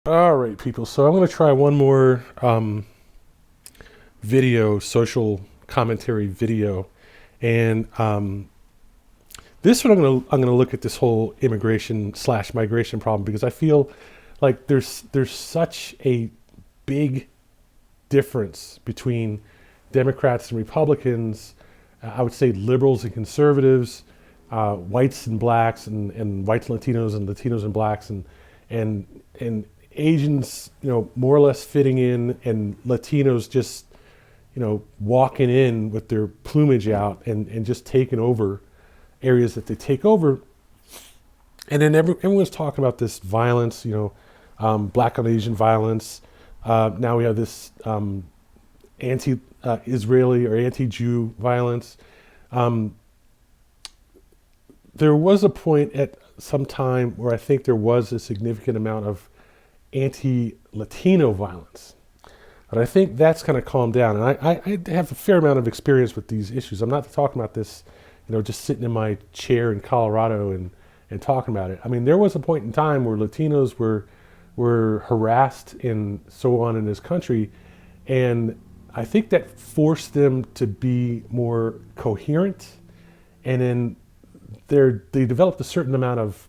All right, people. So I'm going to try one more social commentary video, and this one I'm gonna look at this whole immigration slash migration problem because I feel like there's such a big difference between Democrats and Republicans. I would say liberals and conservatives, whites and blacks, and whites and Latinos and blacks, and Asians, more or less fitting in, and Latinos just, walking in with their plumage out and just taking over areas that they take over. And then everyone's talking about this violence, black on Asian violence. Now we have this anti-Israeli or anti-Jew violence. Um, there was a point at some time where I think there was a significant amount of anti-Latino violence. But I think that's kind of calmed down. And I have a fair amount of experience with these issues. I'm not talking about this, just sitting in my chair in Colorado and talking about it. I mean, there was a point in time where Latinos were harassed and so on in this country. And I think that forced them to be more coherent. And then they developed a certain amount of,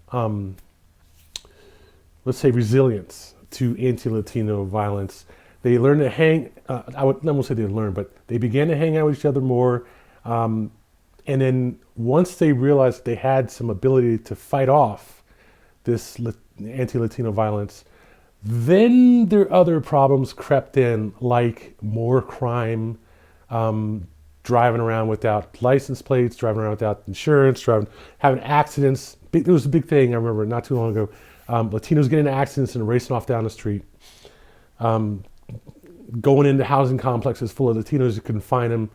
let's say, resilience to anti-Latino violence. They learned to hang. I won't say they learned, but they began to hang out with each other more. And then once they realized they had some ability to fight off this anti-Latino violence, then their other problems crept in, like more crime, driving around without license plates, driving around without insurance, having accidents. It was a big thing. I remember not too long ago. Latinos getting into accidents and racing off down the street. Going into housing complexes full of Latinos, you couldn't find them,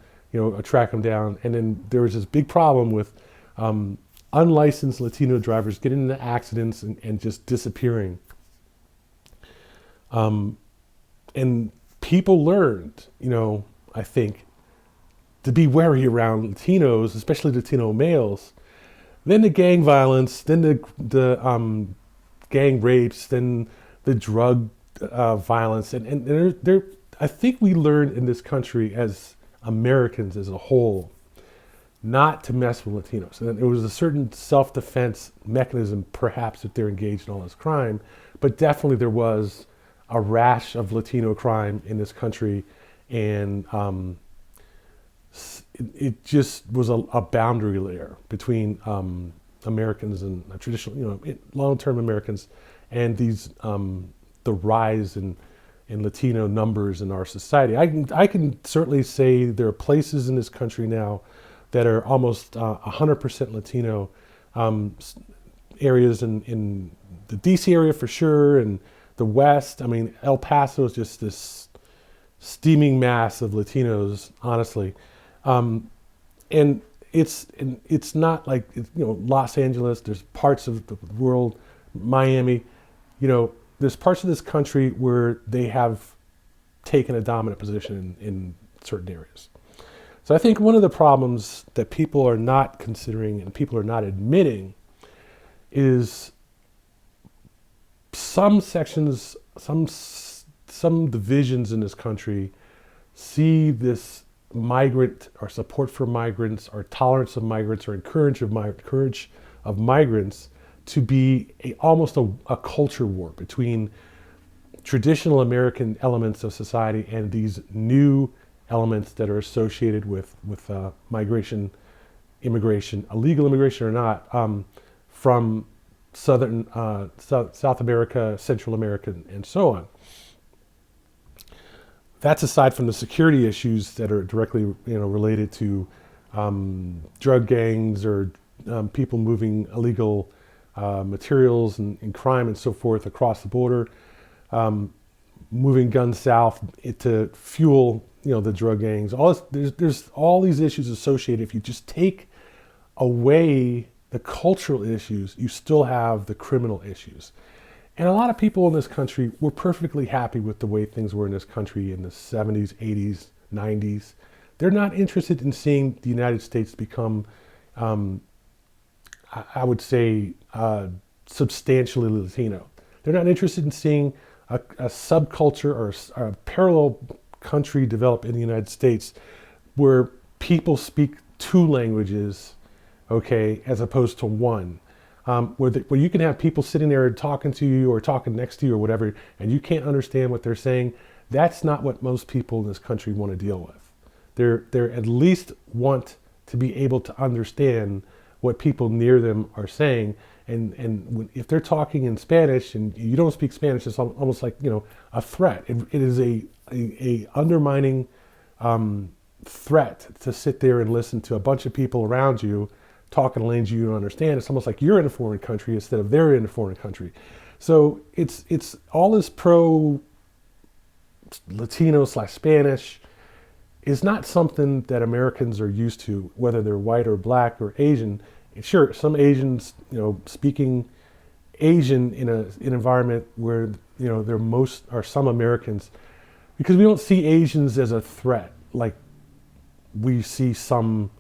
track them down. And then there was this big problem with unlicensed Latino drivers getting into accidents and just disappearing. And people learned, I think, to be wary around Latinos, especially Latino males. Then the gang violence, then the gang rapes, then the drug violence, and I think we learned in this country as Americans as a whole not to mess with Latinos. And there was a certain self-defense mechanism, perhaps, that they're engaged in all this crime, but definitely there was a rash of Latino crime in this country, and it just was a boundary layer between Americans and traditional, long-term Americans, and these the rise in Latino numbers in our society. I can certainly say there are places in this country now that are almost 100% Latino, areas in the DC area for sure, and the West. I mean, El Paso is just this steaming mass of Latinos, honestly. And it's not like, Los Angeles. There's parts of the world, Miami, there's parts of this country where they have taken a dominant position in certain areas. So I think one of the problems that people are not considering and people are not admitting is some sections, some divisions in this country see this migrant or support for migrants or tolerance of migrants or encourage of migrants to be almost a culture war between traditional American elements of society and these new elements that are associated with migration, immigration, illegal immigration or not, from South America, Central America, and so on. That's aside from the security issues that are directly, related to drug gangs or people moving illegal materials and crime and so forth across the border, moving guns south to fuel, the drug gangs. There's all these issues associated. If you just take away the cultural issues, you still have the criminal issues. And a lot of people in this country were perfectly happy with the way things were in this country in the 70s, 80s, 90s. They're not interested in seeing the United States become, I would say, substantially Latino. They're not interested in seeing a subculture or a parallel country develop in the United States where people speak two languages, okay, as opposed to one. Where you can have people sitting there talking to you or talking next to you or whatever, and you can't understand what they're saying. That's not what most people in this country want to deal with. They're at least want to be able to understand what people near them are saying. If they're talking in Spanish and you don't speak Spanish, it's almost like, a threat. It is a undermining threat to sit there and listen to a bunch of people around you talking in language you don't understand. It's almost like you're in a foreign country instead of they're in a foreign country. So it's all this pro Latino / Spanish is not something that Americans are used to, whether they're white or black or Asian. Sure, some Asians, speaking Asian in an environment where, there most are some Americans, because we don't see Asians as a threat like we see some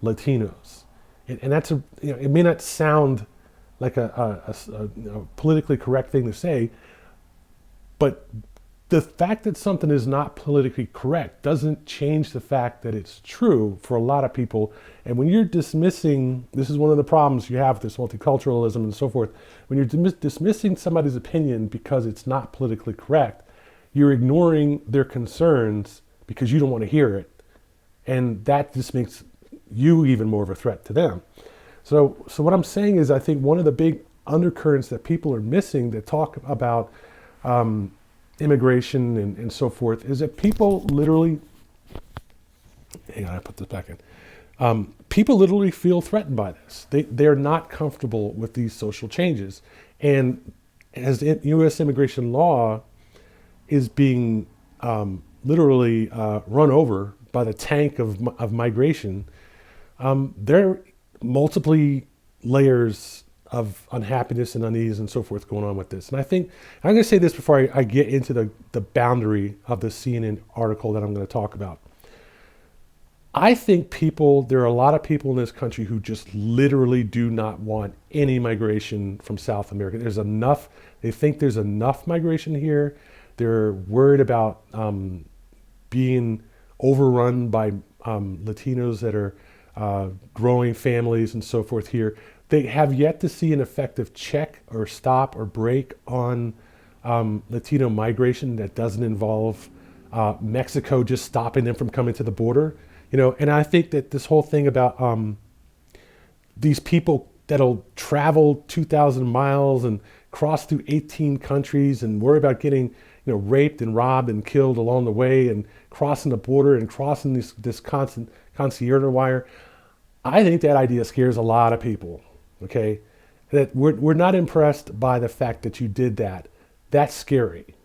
Latinos. And that's it may not sound like a politically correct thing to say, but the fact that something is not politically correct doesn't change the fact that it's true for a lot of people. And when you're dismissing, this is one of the problems you have with this multiculturalism and so forth, when you're dismissing somebody's opinion because it's not politically correct, you're ignoring their concerns because you don't want to hear it. And that just makes you even more of a threat to them. So what I'm saying is, I think one of the big undercurrents that people are missing that talk about immigration and so forth is that people literally, hang on, I put this back in. People literally feel threatened by this. They're not comfortable with these social changes. And as U.S. immigration law is being literally run over by the tank of migration, there are multiple layers of unhappiness and unease and so forth going on with this. And I think, I'm going to say this before I get into the boundary of the CNN article that I'm going to talk about. I think there are a lot of people in this country who just literally do not want any migration from South America. They think there's enough migration here. They're worried about being overrun by Latinos that are growing families and so forth here. They have yet to see an effective check or stop or break on Latino migration that doesn't involve Mexico just stopping them from coming to the border. And I think that this whole thing about these people that'll travel 2,000 miles and cross through 18 countries and worry about getting raped and robbed and killed along the way and crossing the border and crossing this constant concierge wire. I think that idea scares a lot of people, okay? That we're not impressed by the fact that you did that. That's scary,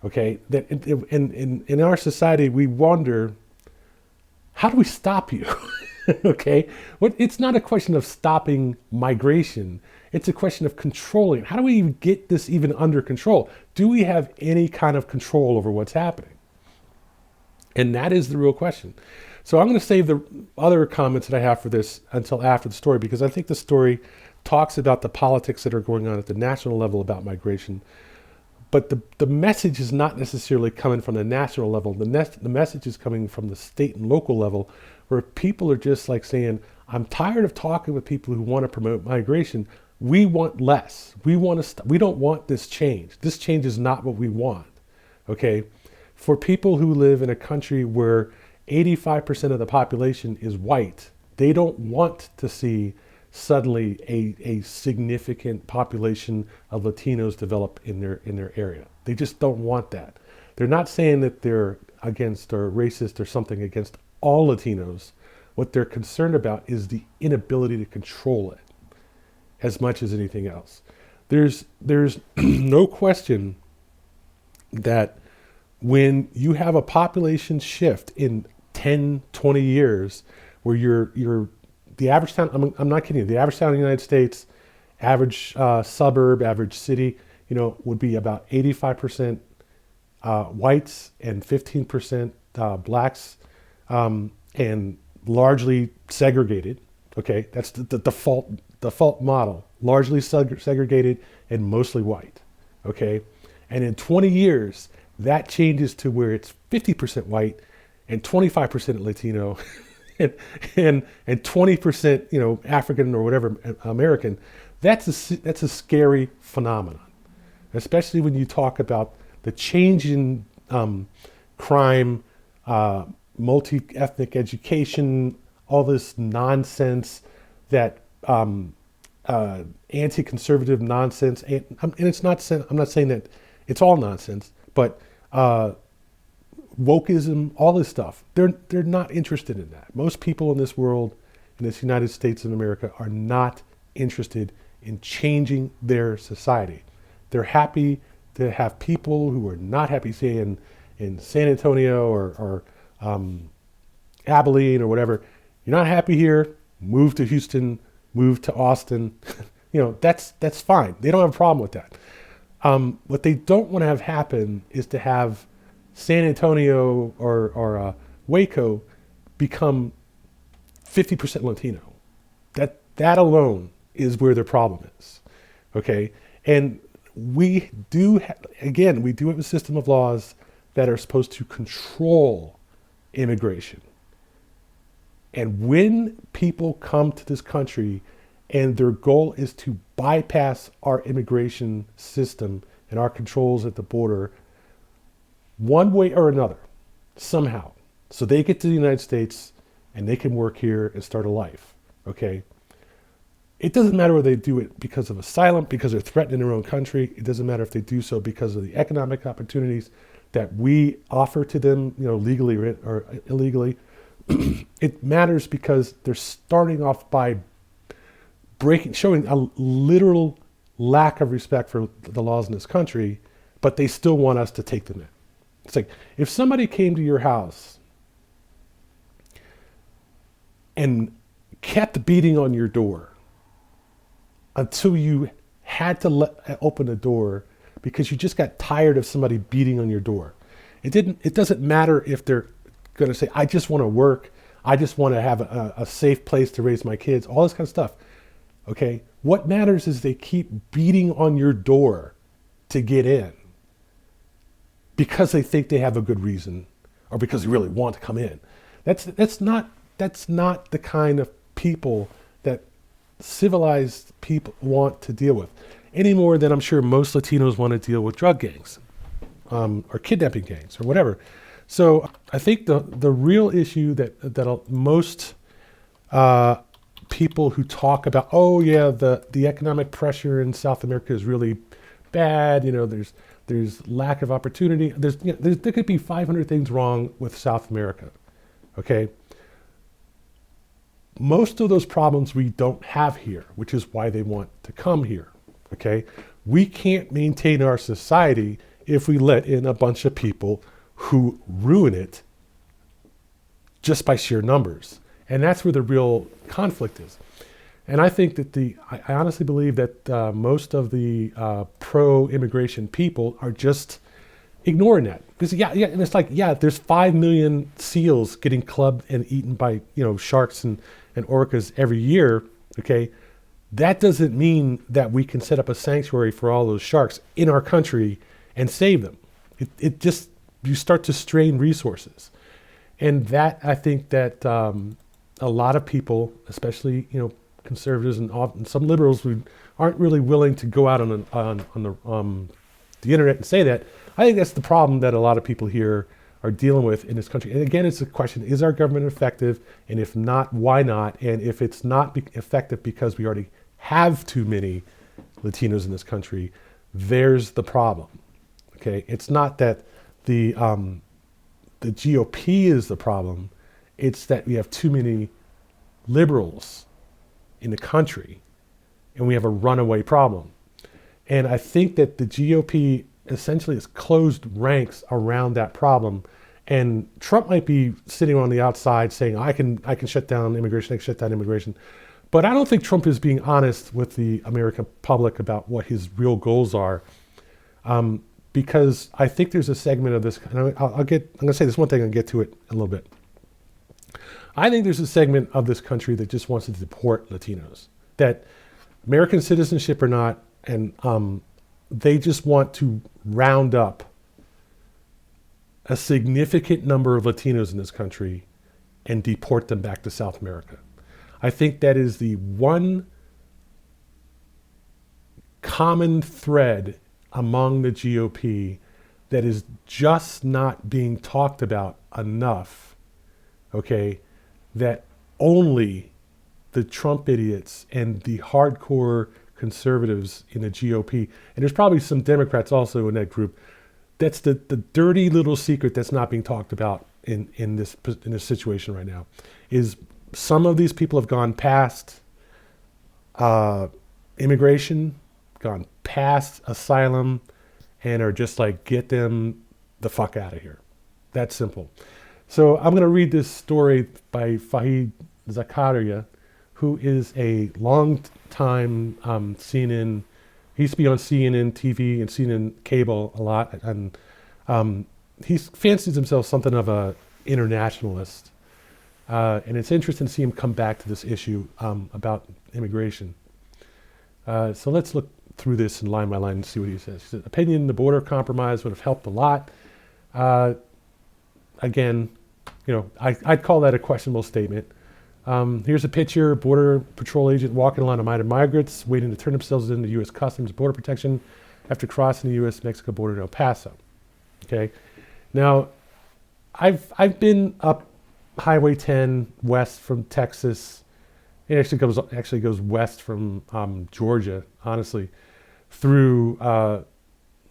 okay? That in our society, we wonder, how do we stop you? Okay? It's not a question of stopping migration. It's a question of controlling. How do we even get this even under control? Do we have any kind of control over what's happening? And that is the real question. So I'm going to save the other comments that I have for this until after the story, because I think the story talks about the politics that are going on at the national level about migration. But the message is not necessarily coming from the national level. The message is coming from the state and local level, where people are just like saying, I'm tired of talking with people who want to promote migration. We want less. We don't want this change. This change is not what we want. Okay? For people who live in a country where 85% of the population is white, they don't want to see suddenly a significant population of Latinos develop in their area. They just don't want that. They're not saying that they're against or racist or something against all Latinos. What they're concerned about is the inability to control it as much as anything else. There's no question that when you have a population shift in 10, 20 years, where you're the average town, I'm not kidding you, the average town in the United States, average suburb, average city, would be about 85% whites and 15% blacks, and largely segregated. Okay, that's the default model, largely segregated and mostly white. Okay, And in 20 years, that changes to where it's 50% white and 25% Latino and, and 20%, African or whatever American. That's a scary phenomenon, especially when you talk about the change in crime, multi-ethnic education, all this nonsense, that anti-conservative nonsense, and it's not. I'm not saying that it's all nonsense, but wokeism, all this stuff. They're not interested in that. Most people in this world, in this United States of America, are not interested in changing their society. They're happy to have people who are not happy, say in San Antonio or Abilene or whatever. You're not happy here, move to Houston, move to Austin. That's fine. They don't have a problem with that. What they don't want to have happen is to have San Antonio or Waco become 50% Latino. That alone is where their problem is. Okay, and we do have a system of laws that are supposed to control immigration. And when people come to this country and their goal is to bypass our immigration system and our controls at the border, one way or another, somehow, so they get to the United States and they can work here and start a life, okay? It doesn't matter whether they do it because of asylum, because they're threatening their own country. It doesn't matter if they do so because of the economic opportunities that we offer to them, legally or illegally. It matters because they're starting off by showing a literal lack of respect for the laws in this country, but they still want us to take them in. It's like if somebody came to your house and kept beating on your door until you had to open the door because you just got tired of somebody beating on your door. It doesn't matter if they're going to say, I just want to work. I just want to have a safe place to raise my kids, all this kind of stuff. Okay. What matters is they keep beating on your door to get in because they think they have a good reason or because they really want to come in. That's not the kind of people that civilized people want to deal with, any more than I'm sure most Latinos want to deal with drug gangs or kidnapping gangs or whatever. So I think the real issue that most people who talk about, the economic pressure in South America is really bad. There's lack of opportunity. There could be 500 things wrong with South America. Okay. Most of those problems we don't have here, which is why they want to come here, okay? We can't maintain our society if we let in a bunch of people who ruin it just by sheer numbers. And that's where the real conflict is. And I think that I honestly believe that most of the pro-immigration people are just ignoring that. Because and it's like, there's 5 million seals getting clubbed and eaten by, sharks and orcas every year, okay? That doesn't mean that we can set up a sanctuary for all those sharks in our country and save them. It just, you start to strain resources. And that, I think that a lot of people, especially, conservatives and some liberals who aren't really willing to go out on the internet and say that, I think that's the problem that a lot of people here are dealing with in this country. And again, it's a question, is our government effective? And if not, why not? And if it's not effective because we already have too many Latinos in this country, there's the problem, okay? It's not that the GOP is the problem. It's that we have too many liberals in the country and we have a runaway problem. And I think that the GOP essentially has closed ranks around that problem. And Trump might be sitting on the outside saying, I can shut down immigration, I can shut down immigration. But I don't think Trump is being honest with the American public about what his real goals are. Because I think there's a segment of this, and I'm going to say this one thing and get to it in a little bit. I think there's a segment of this country that just wants to deport Latinos, that American citizenship or not, and they just want to round up a significant number of Latinos in this country and deport them back to South America. I think that is the one common thread among the GOP that is just not being talked about enough, okay, that only the Trump idiots and the hardcore conservatives in the GOP, and there's probably some Democrats also in that group, that's the dirty little secret that's not being talked about in this situation right now, is some of these people have gone past immigration, gone past asylum, and are just like, get them the fuck out of here. That's simple. So I'm going to read this story by Fahid Zakaria, who is a long time CNN. He used to be on CNN TV and CNN cable a lot, and he fancies himself something of a internationalist. And it's interesting to see him come back to this issue about immigration. So let's look through this and line by line and see what he says. He says, opinion, the border compromise would have helped a lot. Again, I'd call that a questionable statement. Here's a picture, Border Patrol agent walking along a line of migrants waiting to turn themselves into U.S. Customs Border Protection after crossing the U.S.-Mexico border in El Paso. Okay, now I've been up Highway 10 west from Texas. It actually goes west from Georgia, honestly, through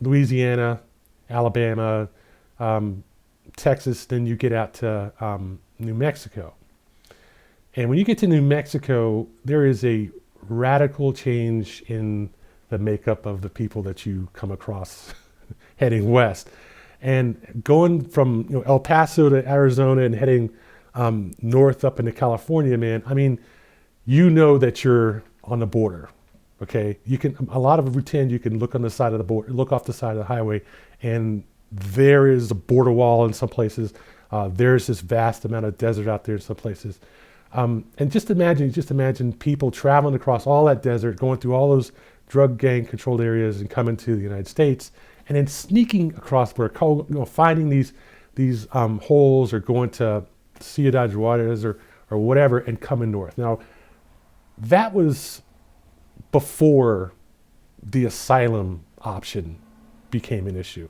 Louisiana, Alabama, Texas. Then you get out to New Mexico. And when you get to New Mexico, there is a radical change in the makeup of the people that you come across heading west. And going from El Paso to Arizona and heading north up into California, man, I mean, that you're on the border, okay? You can, a lot of Route 10, you can look on the side of the border, look off the side of the highway, and there is a border wall in some places. There's this vast amount of desert out there in some places. And just imagine people traveling across all that desert, going through all those drug gang controlled areas and coming to the United States, and then sneaking across border, finding these holes or going to Ciudad Juarez or whatever and coming north. Now, that was before the asylum option became an issue,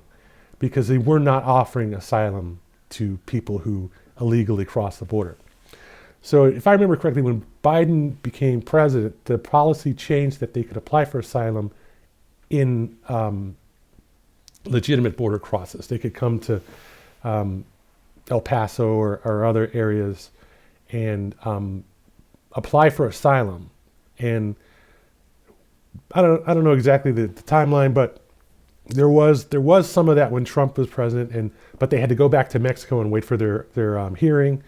because they were not offering asylum to people who illegally cross the border. So if I remember correctly, when Biden became president, the policy changed that they could apply for asylum in legitimate border crosses. They could come to El Paso or other areas and apply for asylum. And I don't know exactly the timeline, but there was some of that when Trump was president, but they had to go back to Mexico and wait for their hearing.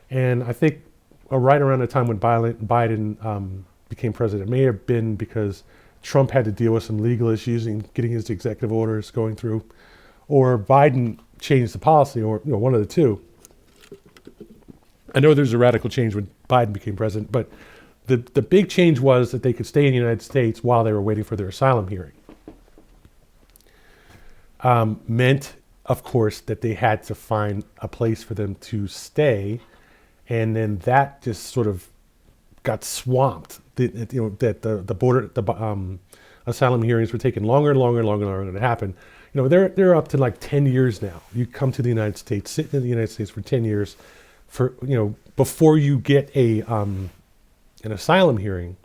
And I think right around the time when Biden became president, it may have been because Trump had to deal with some legal issues and getting his executive orders going through, or Biden changed the policy, or one of the two. I know there's a radical change when Biden became president, but the big change was that they could stay in the United States while they were waiting for their asylum hearing. Meant, of course, that they had to find a place for them to stay. And then that just sort of got swamped. That the border, asylum hearings were taking longer and longer to happen. They're up to like 10 years now. You come to the United States, sit in the United States for 10 years, before you get an asylum hearing.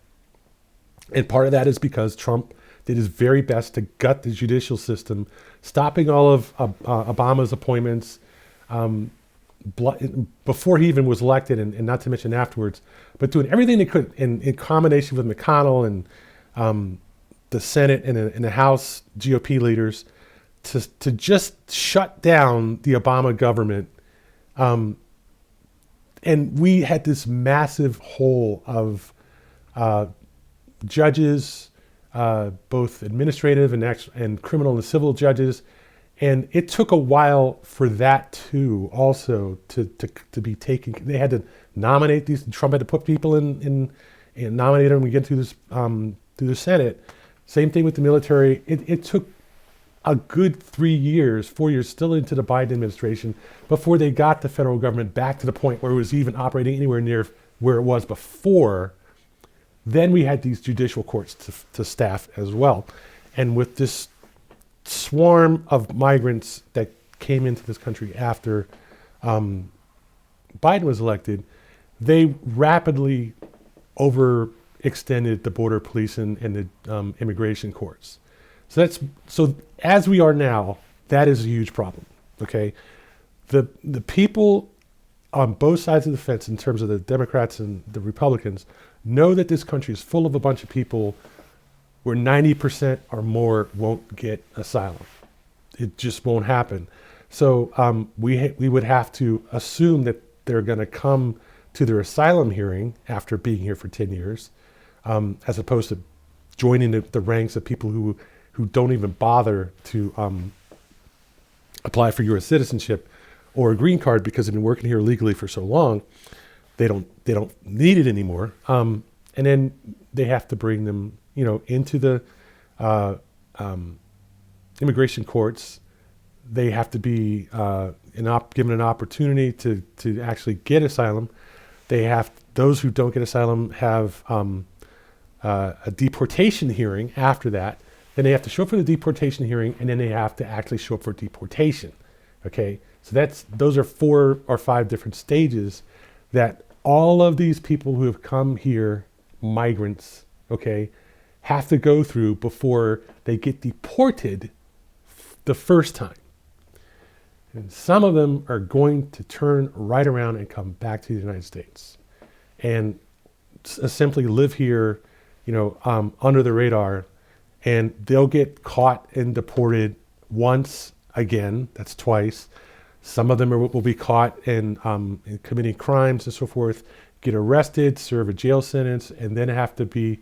And part of that is because Trump did his very best to gut the judicial system, stopping all of Obama's appointments. Before he even was elected, and not to mention afterwards, but doing everything they could in combination with McConnell and the Senate and the House GOP leaders to just shut down the Obama government. And we had this massive hole of judges, both administrative and criminal and civil judges. And it took a while for that too, also to be taken. They had to nominate these. Trump had to put people in and nominate them and get through this through the Senate. Same thing with the military. It took a good 3 years, 4 years, still into the Biden administration, before they got the federal government back to the point where it was even operating anywhere near where it was before. Then we had these judicial courts to staff as well. And with this swarm of migrants that came into this country after Biden was elected, they rapidly overextended the border police and the immigration courts. So as we are now, that is a huge problem. Okay, the people on both sides of the fence, in terms of the Democrats and the Republicans, know that this country is full of a bunch of people where 90% or more won't get asylum. It just won't happen. So we would have to assume that they're going to come to their asylum hearing after being here for 10 years, as opposed to joining the ranks of people who don't even bother to apply for U.S. citizenship or a green card because they've been working here legally for so long. They don't need it anymore. And then they have to bring them, into the immigration courts. They have to be given an opportunity to actually get asylum. Those who don't get asylum have a deportation hearing after that. Then they have to show up for the deportation hearing, and then they have to actually show up for deportation. Okay, so those are 4 or 5 different stages that all of these people who have come here, migrants, okay, have to go through before they get deported the first time. And some of them are going to turn right around and come back to the United States and simply live here, under the radar, and they'll get caught and deported once again. That's twice. Some of them will be caught in committing crimes and so forth, get arrested, serve a jail sentence, and then have to be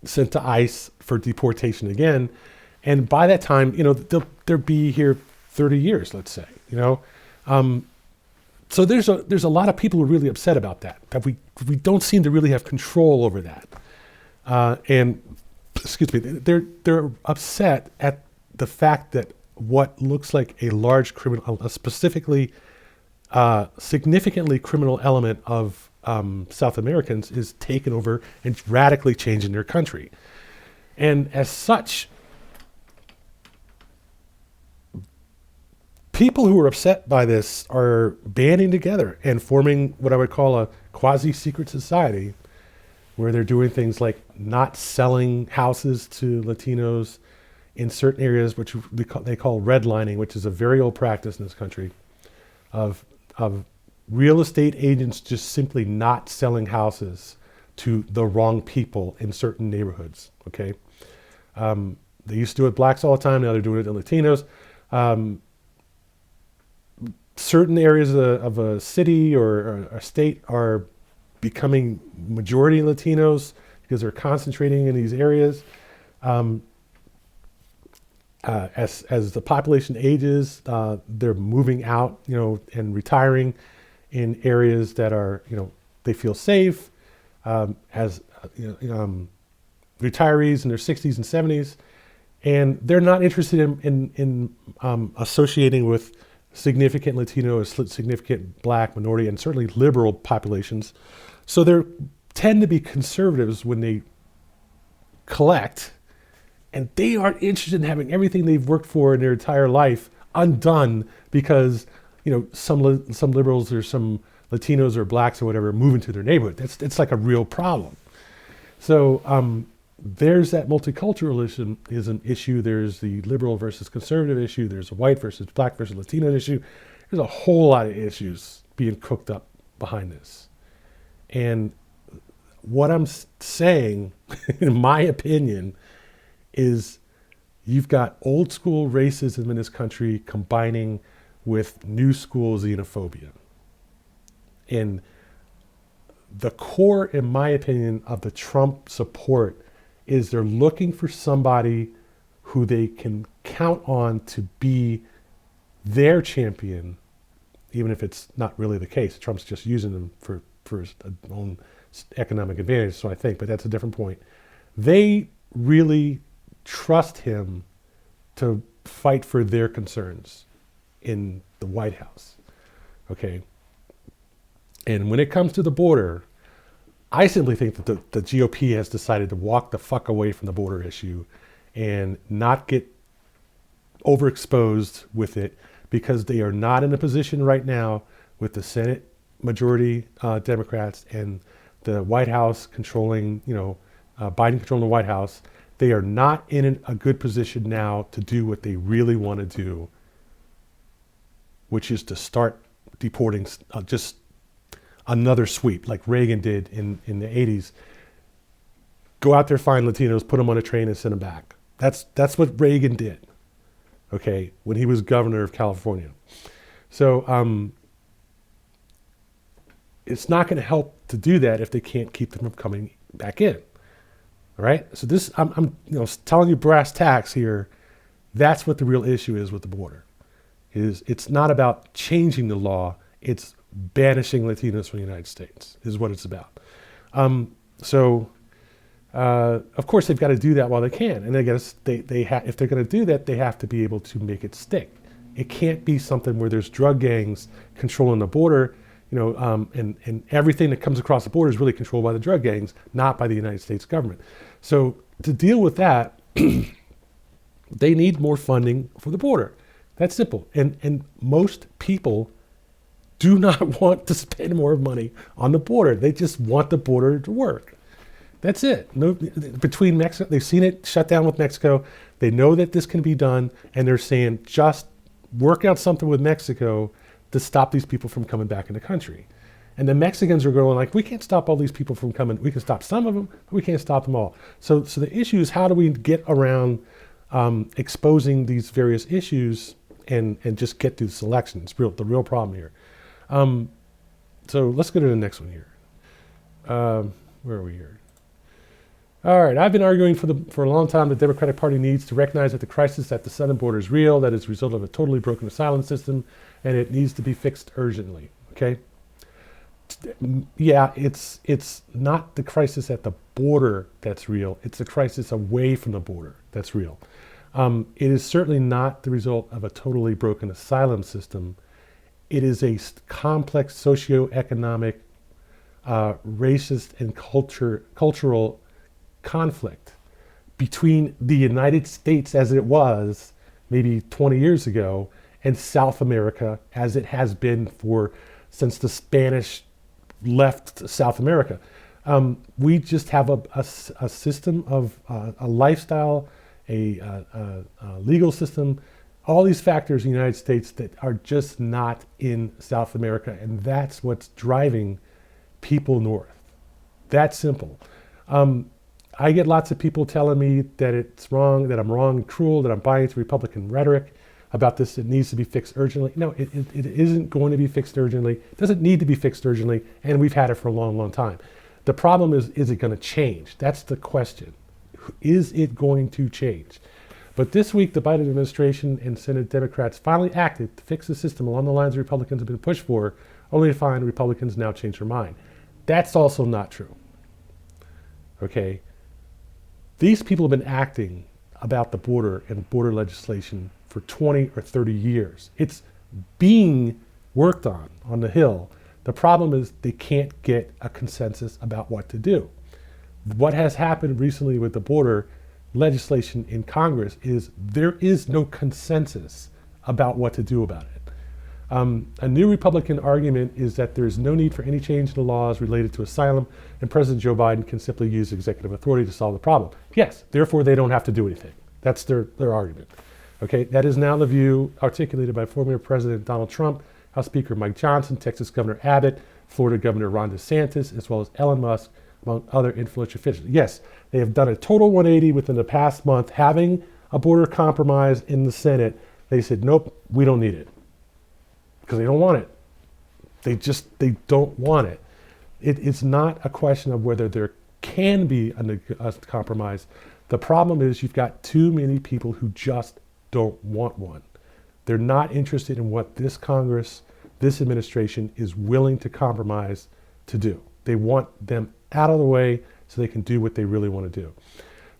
sent to ICE for deportation again. And by that time, they'll be here 30 years, let's say, So there's a lot of people who are really upset about that we don't seem to really have control over that. And excuse me, they're upset at the fact that what looks like a large criminal, a specifically significantly criminal element of South Americans is taken over and radically changing their country. And as such, people who are upset by this are banding together and forming what I would call a quasi-secret society, where they're doing things like not selling houses to Latinos in certain areas, which they call redlining, which is a very old practice in this country, of real estate agents just simply not selling houses to the wrong people in certain neighborhoods. Okay, they used to do it with blacks all the time. Now they're doing it to Latinos. Certain areas of a city or a state are becoming majority Latinos because they're concentrating in these areas. As the population ages, they're moving out, and retiring in areas that are, they feel safe, as retirees in their 60s and 70s, and they're not interested in associating with significant Latino or significant black minority and certainly liberal populations. So they tend to be conservatives when they collect, and they aren't interested in having everything they've worked for in their entire life undone because, some liberals or some Latinos or blacks or whatever move into their neighborhood. It's like a real problem. So there's that multiculturalism is an issue. There's the liberal versus conservative issue. There's a white versus black versus Latino issue. There's a whole lot of issues being cooked up behind this. And what I'm saying, in my opinion, is you've got old school racism in this country combining with new school xenophobia. And the core, in my opinion, of the Trump support is they're looking for somebody who they can count on to be their champion, even if it's not really the case. Trump's just using them for his own economic advantage, so I think, but that's a different point. They really trust him to fight for their concerns in the White House. Okay. And when it comes to the border, I simply think that the GOP has decided to walk the fuck away from the border issue and not get overexposed with it, because they are not in a position right now with the Senate majority Democrats and the White House controlling, Biden controlling the White House. They are not in a good position now to do what they really want to do, which is to start deporting just another sweep like Reagan did in the 80s. Go out there, find Latinos, put them on a train and send them back. That's what Reagan did, okay, when he was governor of California. So it's not going to help to do that if they can't keep them from coming back in. All right. So this, I'm telling you brass tacks here. That's what the real issue is with the border. It's not about changing the law. It's banishing Latinos from the United States is what it's about. Of course, they've got to do that while they can. And I guess if they're going to do that, they have to be able to make it stick. It can't be something where there's drug gangs controlling the border, and everything that comes across the border is really controlled by the drug gangs, not by the United States government. So to deal with that, they need more funding for the border. That's simple. And most people do not want to spend more money on the border. They just want the border to work. That's it. No, between Mexico, they've seen it shut down with Mexico. They know that this can be done, and they're saying just work out something with Mexico to stop these people from coming back in the country. And the Mexicans are going like, we can't stop all these people from coming. We can stop some of them, but we can't stop them all. So the issue is, how do we get around exposing these various issues and just get through this election? It's the real problem here. So let's go to the next one here. Where are we here? All right, I've been arguing for a long time the Democratic Party needs to recognize that the crisis at the southern border is real, that is a result of a totally broken asylum system, and it needs to be fixed urgently, okay? Yeah, it's not the crisis at the border that's real, it's the crisis away from the border that's real. It is certainly not the result of a totally broken asylum system. It is a complex socioeconomic, racist, and cultural conflict between the United States as it was maybe 20 years ago and South America as it has been since the Spanish left South America. We just have a system of a lifestyle, a legal system, all these factors in the United States that are just not in South America, and that's what's driving people north. That's simple. I get lots of people telling me that it's wrong, that I'm wrong and cruel, that I'm buying into Republican rhetoric about this. It needs to be fixed urgently. No, it isn't going to be fixed urgently. It doesn't need to be fixed urgently, and we've had it for a long, long time. The problem is it going to change? That's the question. Is it going to change? But this week, the Biden administration and Senate Democrats finally acted to fix the system along the lines Republicans have been pushed for, only to find Republicans now change their mind. That's also not true. Okay? These people have been acting about the border and border legislation for 20 or 30 years. It's being worked on the Hill. The problem is they can't get a consensus about what to do. What has happened recently with the border legislation in Congress is there is no consensus about what to do about it. A new Republican argument is that there's no need for any change in the laws related to asylum, and President Joe Biden can simply use executive authority to solve the problem. Yes, therefore they don't have to do anything. That's their argument. Okay, that is now the view articulated by former President Donald Trump, House Speaker Mike Johnson, Texas Governor Abbott, Florida Governor Ron DeSantis, as well as Elon Musk, among other influential officials. Yes, they have done a total 180 within the past month, having a border compromise in the Senate. They said, nope, we don't need it. Because they don't want it. They don't want it. It's not a question of whether there can be a compromise. The problem is you've got too many people who just don't want one. They're not interested in what this Congress, this administration is willing to compromise to do. They want them out of the way so they can do what they really want to do.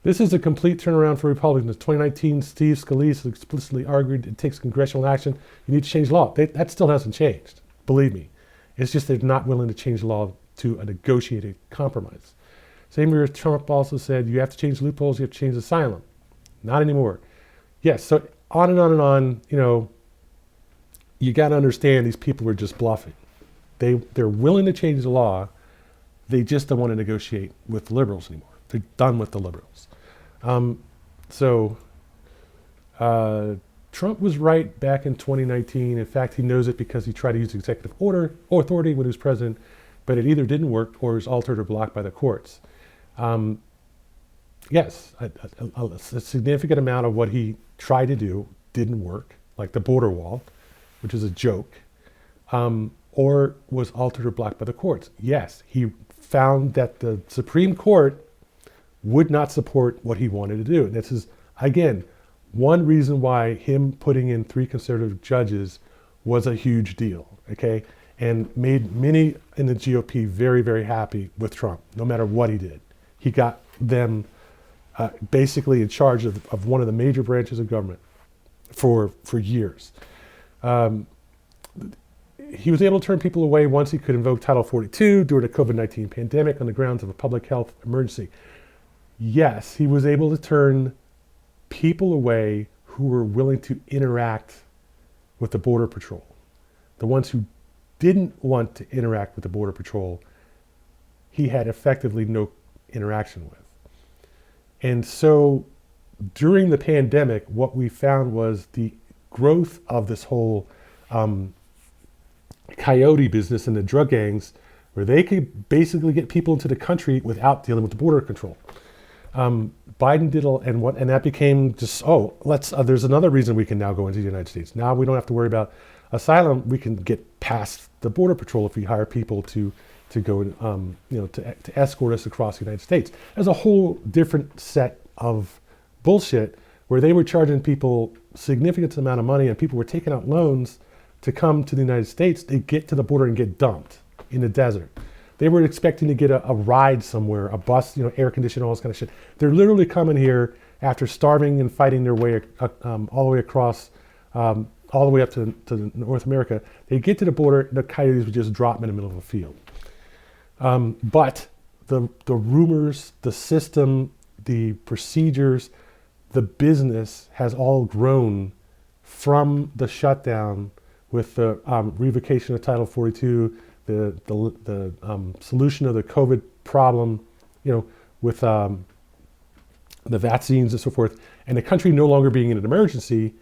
This is a complete turnaround for Republicans. 2019, Steve Scalise explicitly argued it takes congressional action. You need to change law. That still hasn't changed, believe me. It's just they're not willing to change the law to a negotiated compromise. Same year, Trump also said you have to change loopholes, you have to change asylum. Not anymore. Yes, so on and on and on, you got to understand these people were just bluffing. They're willing to change the law. They just don't want to negotiate with the liberals anymore. They're done with the liberals. Trump was right back in 2019. In fact, he knows it because he tried to use executive order or authority when he was president, but it either didn't work or was altered or blocked by the courts. Yes, a significant amount of what he tried to do didn't work, like the border wall, which is a joke, or was altered or blocked by the courts. Yes, he found that the Supreme Court would not support what he wanted to do. And this is, again, one reason why him putting in 3 conservative judges was a huge deal, okay? And made many in the GOP very, very happy with Trump, no matter what he did. He got them basically in charge of one of the major branches of government for years. He was able to turn people away once he could invoke Title 42 during the COVID-19 pandemic on the grounds of a public health emergency. Yes, he was able to turn people away who were willing to interact with the Border Patrol. The ones who didn't want to interact with the Border Patrol, he had effectively no interaction with. And so during the pandemic, what we found was the growth of this whole coyote business and the drug gangs, where they could basically get people into the country without dealing with the border control. Biden did, and that became just, there's another reason we can now go into the United States. Now we don't have to worry about asylum. We can get past the Border Patrol if we hire people to go, to escort us across the United States. There's a whole different set of bullshit where they were charging people significant amount of money and people were taking out loans to come to the United States. They get to the border and get dumped in the desert. They were expecting to get a ride somewhere, a bus, air conditioning, all this kind of shit. They're literally coming here after starving and fighting their way all the way across, all the way up to North America. They get to the border, the coyotes would just drop them in the middle of a field. But the rumors, the system, the procedures, the business has all grown from the shutdown with the revocation of Title 42, the solution of the COVID problem, with the vaccines and so forth, and the country no longer being in an emergency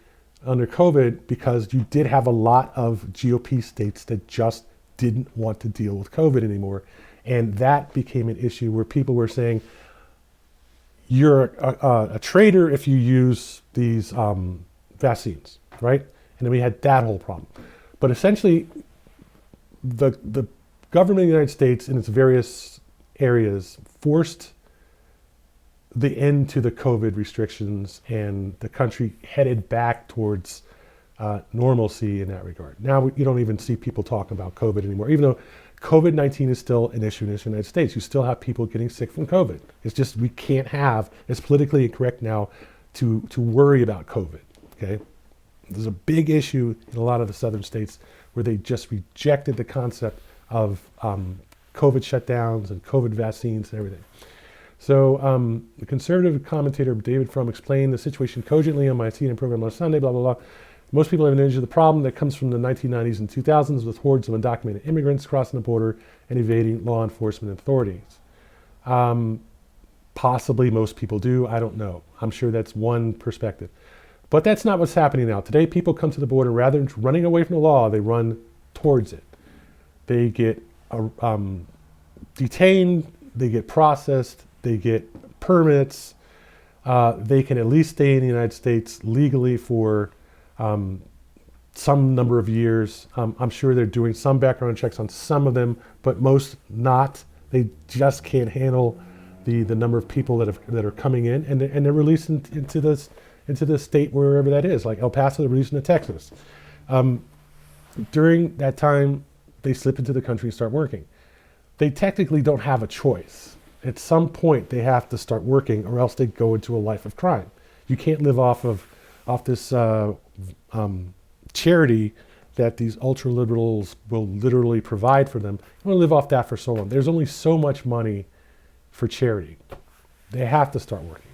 under COVID because you did have a lot of GOP states that just didn't want to deal with COVID anymore. And that became an issue where people were saying, you're a traitor if you use these vaccines, right? And then we had that whole problem. But essentially, the government of the United States in its various areas forced the end to the COVID restrictions, and the country headed back towards normalcy in that regard. Now you don't even see people talking about COVID anymore, even though COVID-19 is still an issue in the United States. You still have people getting sick from COVID. It's just we can't have, it's politically incorrect now to worry about COVID, okay? There's a big issue in a lot of the southern states where they just rejected the concept of COVID shutdowns and COVID vaccines and everything. So the conservative commentator David Frum explained the situation cogently on my CNN program last Sunday, blah, blah, blah. Most people have an image of the problem that comes from the 1990s and 2000s with hordes of undocumented immigrants crossing the border and evading law enforcement authorities. Possibly most people do, I don't know. I'm sure that's one perspective. But that's not what's happening now. Today, people come to the border, rather than running away from the law, they run towards it. They get detained, they get processed, they get permits. They can at least stay in the United States legally for some number of years. I'm sure they're doing some background checks on some of them, but most not. They just can't handle the number of people that are coming in, and they're released into the state wherever that is, like El Paso, they're released into Texas. During that time, they slip into the country and start working. They technically don't have a choice. At some point, they have to start working, or else they go into a life of crime. You can't live off this charity that these ultra liberals will literally provide for them. You want to live off that for so long. There's only so much money for charity. They have to start working,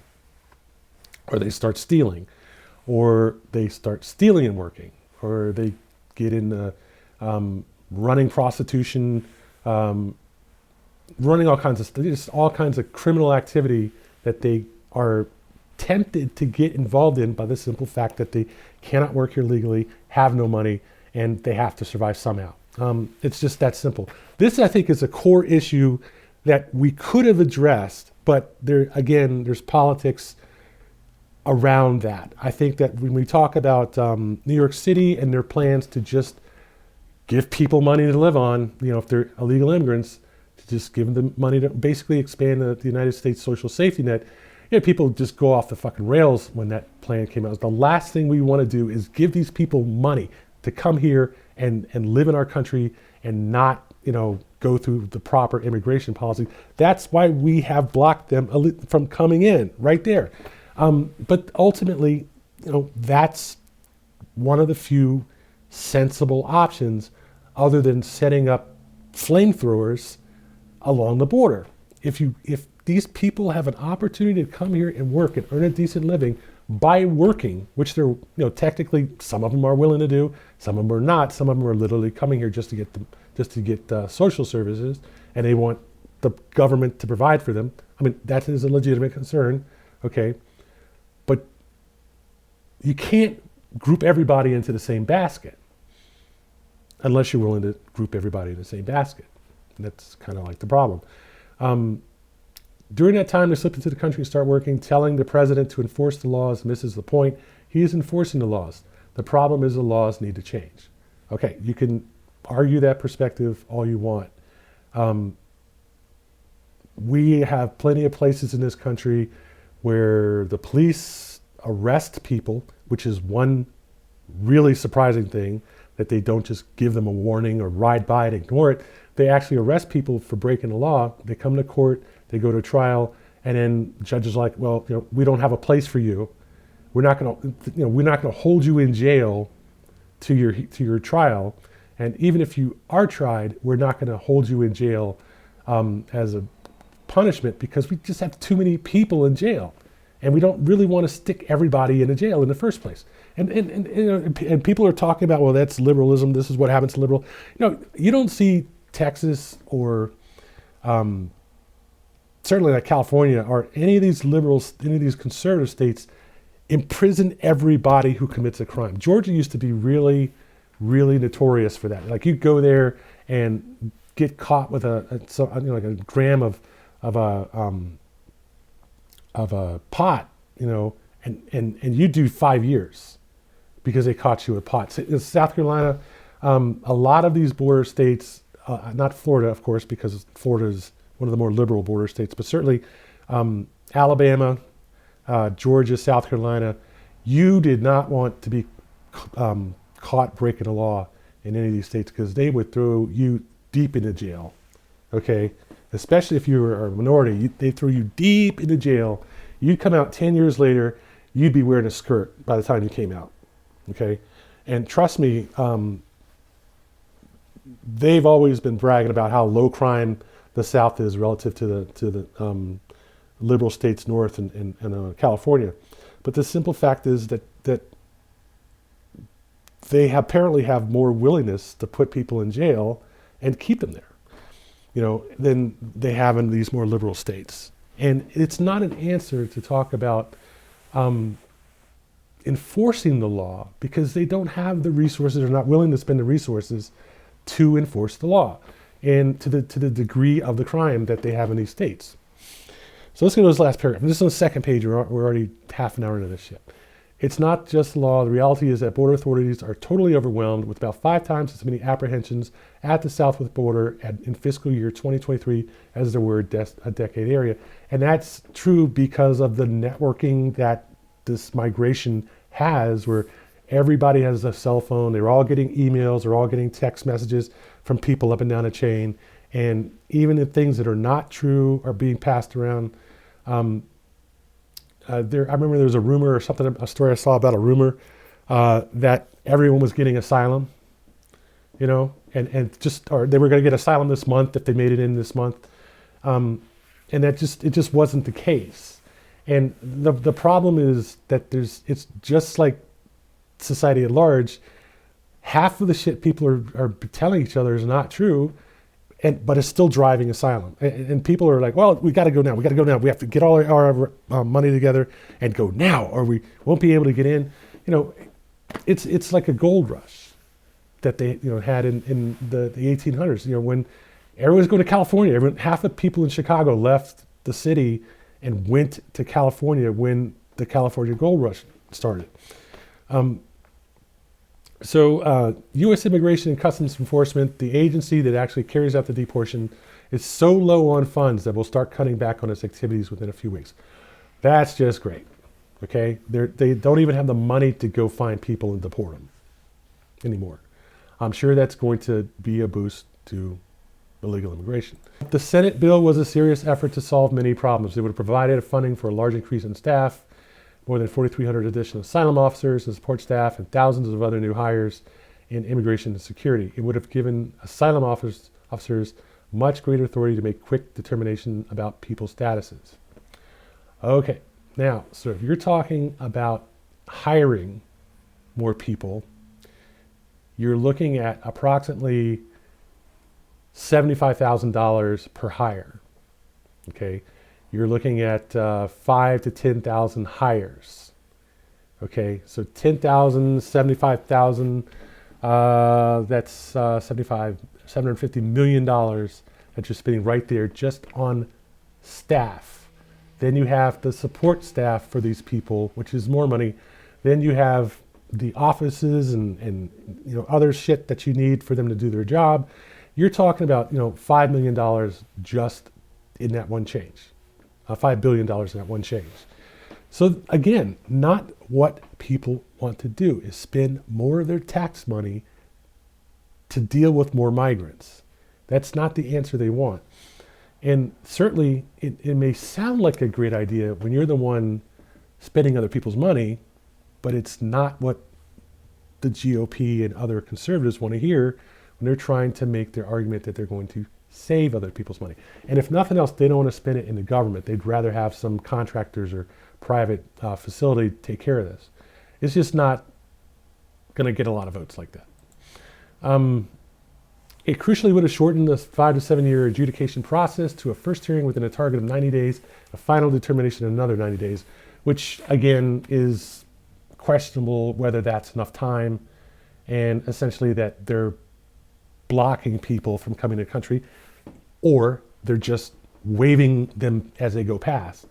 or they start stealing, or they start stealing and working, or they get into running prostitution, running all kinds of just all kinds of criminal activity that they are tempted to get involved in by the simple fact that they cannot work here legally, have no money, and they have to survive somehow. It's just that simple. This, I think, is a core issue that we could have addressed, but there's politics around that. I think that when we talk about New York City and their plans to just give people money to live on, if they're illegal immigrants, to just give them money to basically expand the United States social safety net, people just go off the fucking rails when that plan came out. The last thing we want to do is give these people money to come here and live in our country and not, go through the proper immigration policy. That's why we have blocked them from coming in right there. But ultimately, that's one of the few sensible options other than setting up flamethrowers along the border. If these people have an opportunity to come here and work and earn a decent living by working, which they're, technically some of them are willing to do, some of them are not. Some of them are literally coming here just to get social services, and they want the government to provide for them. I mean, that is a legitimate concern, okay? But you can't group everybody into the same basket unless you're willing to group everybody in the same basket. And that's kind of like the problem. During that time, they slip into the country and start working, telling the president to enforce the laws misses the point. He is enforcing the laws. The problem is the laws need to change. Okay, you can argue that perspective all you want. We have plenty of places in this country where the police arrest people, which is one really surprising thing, that they don't just give them a warning or ride by and ignore it. They actually arrest people for breaking the law. They come to court, they go to trial, and then the judge is like, well, we don't have a place for you. We're not going to hold you in jail to your trial. And even if you are tried, we're not going to hold you in jail as a punishment because we just have too many people in jail. And we don't really want to stick everybody in a jail in the first place. And people are talking about, well, that's liberalism. This is what happens to liberal. You don't see Texas or certainly like California or any of these liberals, any of these conservative states imprison everybody who commits a crime. Georgia used to be really, really notorious for that. Like you go there and get caught with like a gram of a pot, and you do 5 years because they caught you with pot. In South Carolina, a lot of these border states, not Florida, of course, because Florida is one of the more liberal border states, but certainly Alabama, Georgia, South Carolina, you did not want to be caught breaking the law in any of these states because they would throw you deep into jail, okay? Especially if you were a minority, they throw you deep into jail. You'd come out 10 years later, you'd be wearing a skirt by the time you came out, okay? And trust me, they've always been bragging about how low crime the South is relative to the liberal states north and California. But the simple fact is that they apparently have more willingness to put people in jail and keep them there, than they have in these more liberal states. And it's not an answer to talk about enforcing the law because they don't have the resources or not willing to spend the resources to enforce the law and to the degree of the crime that they have in these states. So let's go to this last paragraph. This is on the second page. We're already half an hour into this shit. It's not just law. The reality is that border authorities are totally overwhelmed with about 5 times as many apprehensions at the southwest border in fiscal year 2023 as there were a decade area. And that's true because of the networking that this migration has, where everybody has a cell phone. They're all getting emails. They're all getting text messages from people up and down the chain. And even if things that are not true are being passed around, I remember there was a rumor or something, a story I saw about a rumor that everyone was getting asylum, or they were going to get asylum this month if they made it in this month. And it just wasn't the case. And the problem is that it's just like society at large. Half of the shit people are telling each other is not true, but it's still driving asylum. And people are like, well, we got to go now. We got to go now. We have to get all our money together and go now, or we won't be able to get in. It's like a gold rush that they had in the 1800s. When everyone was going to California, half the people in Chicago left the city and went to California when the California gold rush started. So U.S. Immigration and Customs Enforcement, the agency that actually carries out the deportation, is so low on funds that we'll start cutting back on its activities within a few weeks. That's just great. Okay, they don't even have the money to go find people and deport them anymore. I'm sure that's going to be a boost to illegal immigration. The Senate bill was a serious effort to solve many problems. It would have provided funding for a large increase in staff, more than 4,300 additional asylum officers and support staff, and thousands of other new hires in immigration and security. It would have given asylum officers much greater authority to make quick determination about people's statuses. Okay, now, so if you're talking about hiring more people, you're looking at approximately $75,000 per hire. Okay, you're looking at 5,000 to 10,000 hires. Okay, so 10,000, 75,000, that's $750 million that you're spending right there just on staff. Then you have the support staff for these people, which is more money. Then you have the offices and other shit that you need for them to do their job. You're talking about $5 million just in that one change. $5 billion in that one change. So again, not what people want to do is spend more of their tax money to deal with more migrants. That's not the answer they want. And certainly it may sound like a great idea when you're the one spending other people's money, but it's not what the GOP and other conservatives want to hear when they're trying to make their argument that they're going to save other people's money. And if nothing else, they don't want to spend it in the government. They'd rather have some contractors or private facility take care of this. It's just not going to get a lot of votes like that. It crucially would have shortened the 5 to 7 year adjudication process to a first hearing within a target of 90 days, a final determination in another 90 days, which again is questionable whether that's enough time, and essentially that they're blocking people from coming to the country, or they're just waiving them as they go past.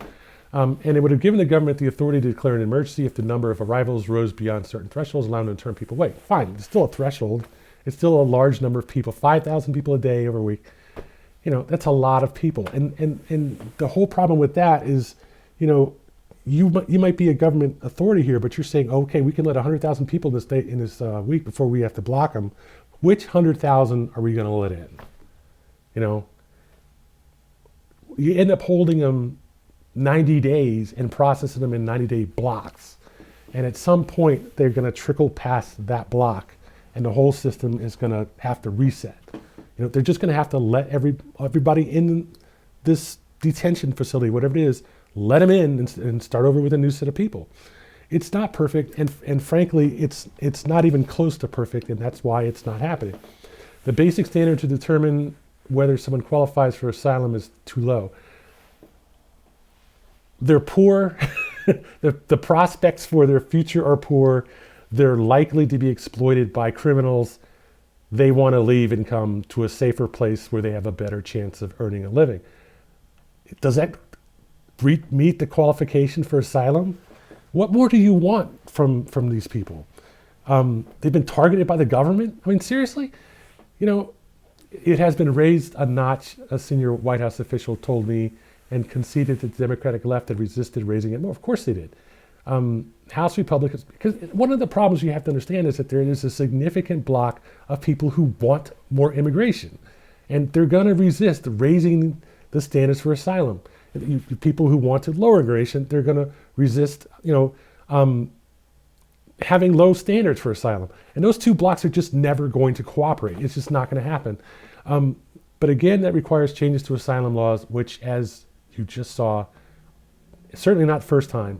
And it would have given the government the authority to declare an emergency if the number of arrivals rose beyond certain thresholds, allowing them to turn people away. Fine, it's still a threshold. It's still a large number of people, 5,000 people a day over a week. That's a lot of people. And the whole problem with that is, you might be a government authority here, but you're saying, okay, we can let 100,000 people in this week before we have to block them. Which 100,000 are we going to let in? You end up holding them 90 days and processing them in 90-day blocks. And at some point, they're going to trickle past that block, and the whole system is going to have to reset. They're just going to have to let everybody in this detention facility, whatever it is, let them in and start over with a new set of people. It's not perfect, and frankly, it's not even close to perfect, and that's why it's not happening. The basic standard to determine whether someone qualifies for asylum is too low. They're poor. The prospects for their future are poor. They're likely to be exploited by criminals. They want to leave and come to a safer place where they have a better chance of earning a living. Does that meet the qualification for asylum? What more do you want from these people? They've been targeted by the government? I mean, seriously? It has been raised a notch, a senior White House official told me, and conceded that the Democratic left had resisted raising it more. Of course they did. House Republicans, because one of the problems you have to understand is that there is a significant block of people who want more immigration. And they're going to resist raising the standards for asylum. People who want to lower immigration, they're going to resist, having low standards for asylum. And those two blocks are just never going to cooperate. It's just not going to happen. But again, that requires changes to asylum laws, which, as you just saw, certainly not first time.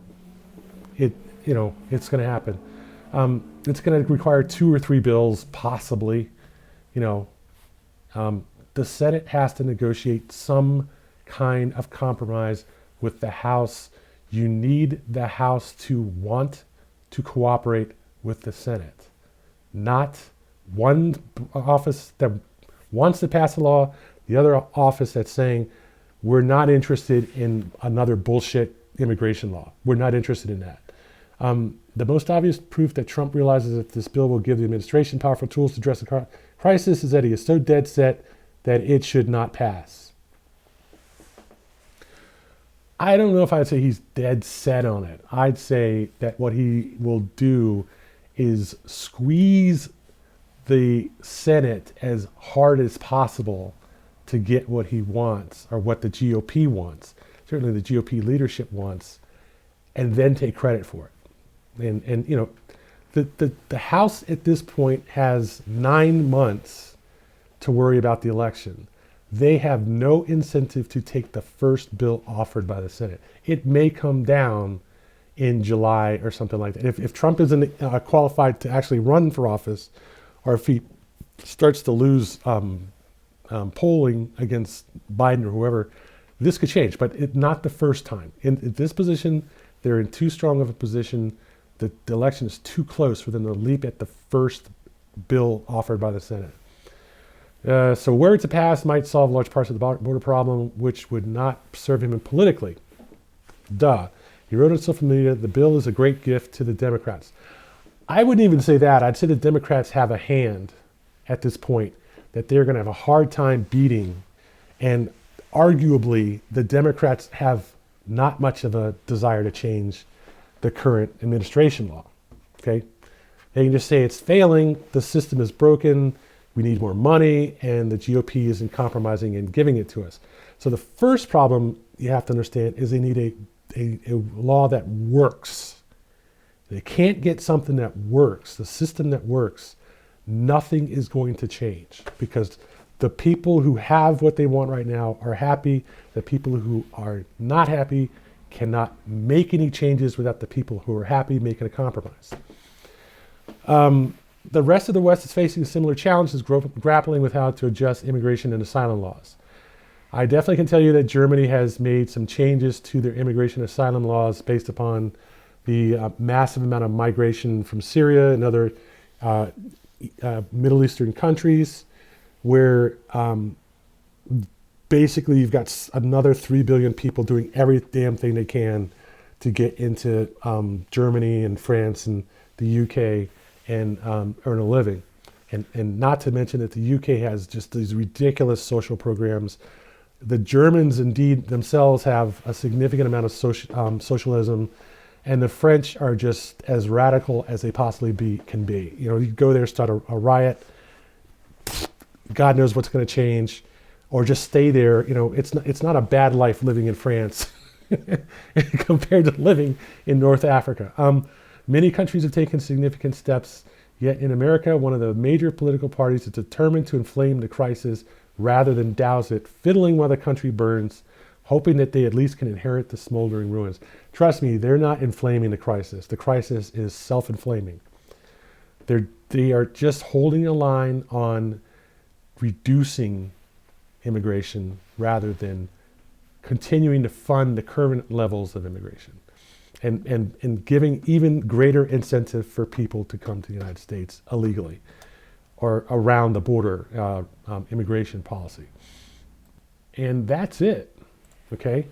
It's going to happen. It's going to require 2 or 3 bills, possibly. The Senate has to negotiate some kind of compromise with the House. You need the House to want to cooperate with the Senate, not one office that wants to pass a law, the other office that's saying, we're not interested in another bullshit immigration law. We're not interested in that. The most obvious proof that Trump realizes that this bill will give the administration powerful tools to address the crisis is that he is so dead set that it should not pass. I don't know if I'd say he's dead set on it. I'd say that what he will do is squeeze the Senate as hard as possible to get what he wants, or what the GOP wants, certainly the GOP leadership wants, and then take credit for it. And the House at this point has 9 months to worry about the election. They have no incentive to take the first bill offered by the Senate. It may come down in July or something like that. If Trump isn't qualified to actually run for office, or if he starts to lose polling against Biden or whoever, this could change, but not the first time. In this position, they're in too strong of a position. The election is too close for them to leap at the first bill offered by the Senate. So were it to pass might solve large parts of the border problem, which would not serve him politically. Duh. He wrote on social media, the bill is a great gift to the Democrats. I wouldn't even say that. I'd say the Democrats have a hand at this point that they're going to have a hard time beating. And arguably, the Democrats have not much of a desire to change the current administration law. Okay? They can just say it's failing, the system is broken, we need more money, and the GOP isn't compromising and giving it to us. So the first problem you have to understand is they need a law that works. They can't get something that works, the system that works. Nothing is going to change, because the people who have what they want right now are happy. The people who are not happy cannot make any changes without the people who are happy making a compromise. The rest of the West is facing similar challenges, grappling with how to adjust immigration and asylum laws. I definitely can tell you that Germany has made some changes to their immigration and asylum laws based upon the massive amount of migration from Syria and other Middle Eastern countries, where basically you've got another 3 billion people doing every damn thing they can to get into Germany and France and the UK and earn a living. And not to mention that the UK has just these ridiculous social programs. The Germans indeed themselves have a significant amount of socialism, and the French are just as radical as they possibly can be. You go there, start a riot, God knows what's going to change, or just stay there. It's not a bad life living in France compared to living in North Africa. Many countries have taken significant steps, yet in America, one of the major political parties is determined to inflame the crisis rather than douse it, fiddling while the country burns, hoping that they at least can inherit the smoldering ruins. Trust me, they're not inflaming the crisis. The crisis is self-inflaming. They are just holding a line on reducing immigration rather than continuing to fund the current levels of immigration, and giving even greater incentive for people to come to the United States illegally or around the border immigration policy. And that's it. Okay?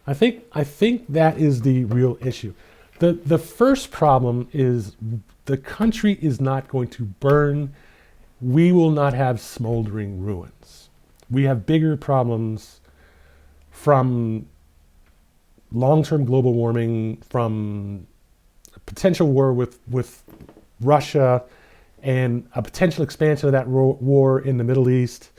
I think that is the real issue. The first problem is the country is not going to burn. We will not have smoldering ruins. We have bigger problems from long-term global warming, from a potential war with Russia, and a potential expansion of that war in the Middle East,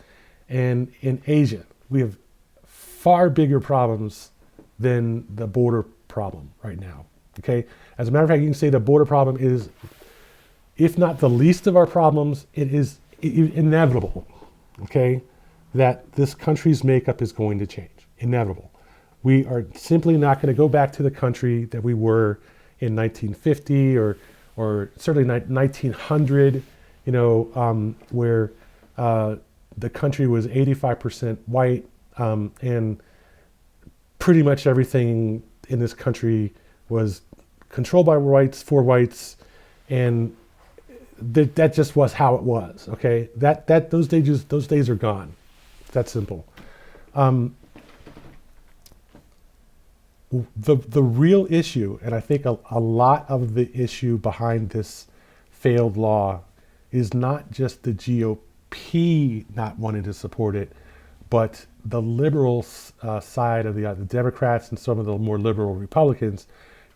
And in Asia, we have far bigger problems than the border problem right now. Okay? As a matter of fact, you can say the border problem is, if not the least of our problems, it is inevitable, okay, that this country's makeup is going to change. Inevitable. We are simply not going to go back to the country that we were in 1950 or certainly 1900, where the country was 85% white, and pretty much everything in this country was controlled by whites, for whites, and that just was how it was. Okay, those days are gone. It's that simple. The real issue, and I think a lot of the issue behind this failed law, is not just the GOP not wanting to support it, but the liberal side of the Democrats and some of the more liberal Republicans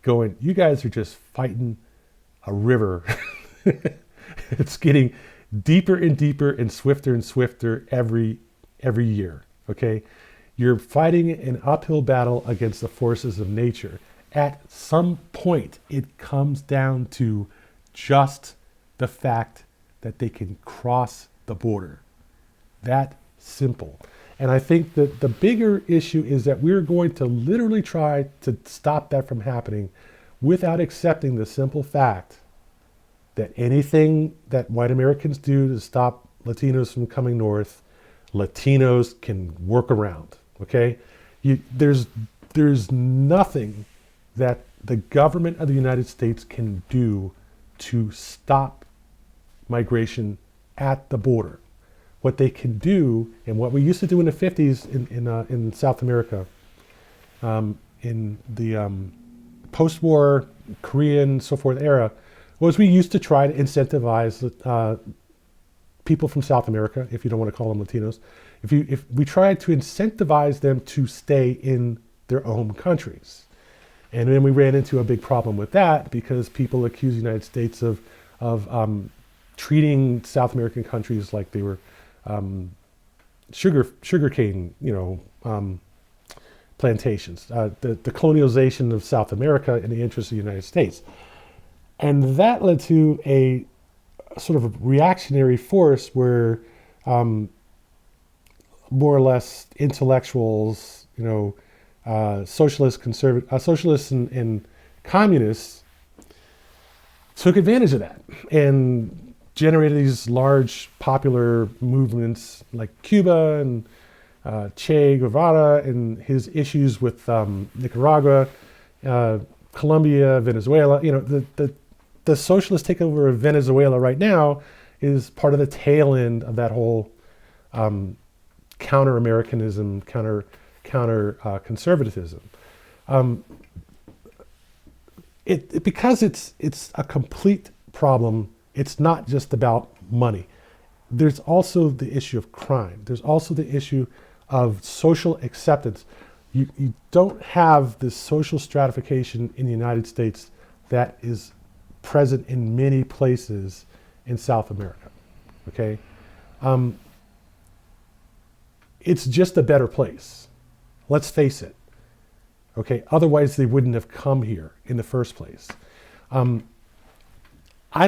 going, you guys are just fighting a river. It's getting deeper and deeper and swifter every year. Okay, you're fighting an uphill battle against the forces of nature. At some point, it comes down to just the fact that they can cross the border. That simple. And I think that the bigger issue is that we're going to literally try to stop that from happening without accepting the simple fact that anything that white Americans do to stop Latinos from coming north, Latinos can work around. Okay, there's nothing that the government of the United States can do to stop migration at the border. What they can do, and what we used to do in the 50s in South America, in the post-war Korean so forth era, was we used to try to incentivize people from South America, if you don't want to call them Latinos, if we tried to incentivize them to stay in their own countries. And then we ran into a big problem with that because people accused the United States of treating South American countries like they were sugarcane, plantations, the colonialization of South America in the interest of the United States. And that led to a sort of a reactionary force where more or less intellectuals, socialists, socialists and communists took advantage of that and generated these large popular movements like Cuba and Che Guevara and his issues with Nicaragua, Colombia, Venezuela. The socialist takeover of Venezuela right now is part of the tail end of that whole counter-Americanism, counter-conservatism. Because it's a complete problem. It's not just about money. There's also the issue of crime. There's also the issue of social acceptance. You don't have this social stratification in the United States that is present in many places in South America. Okay? It's just a better place. Let's face it. Okay? Otherwise, they wouldn't have come here in the first place. I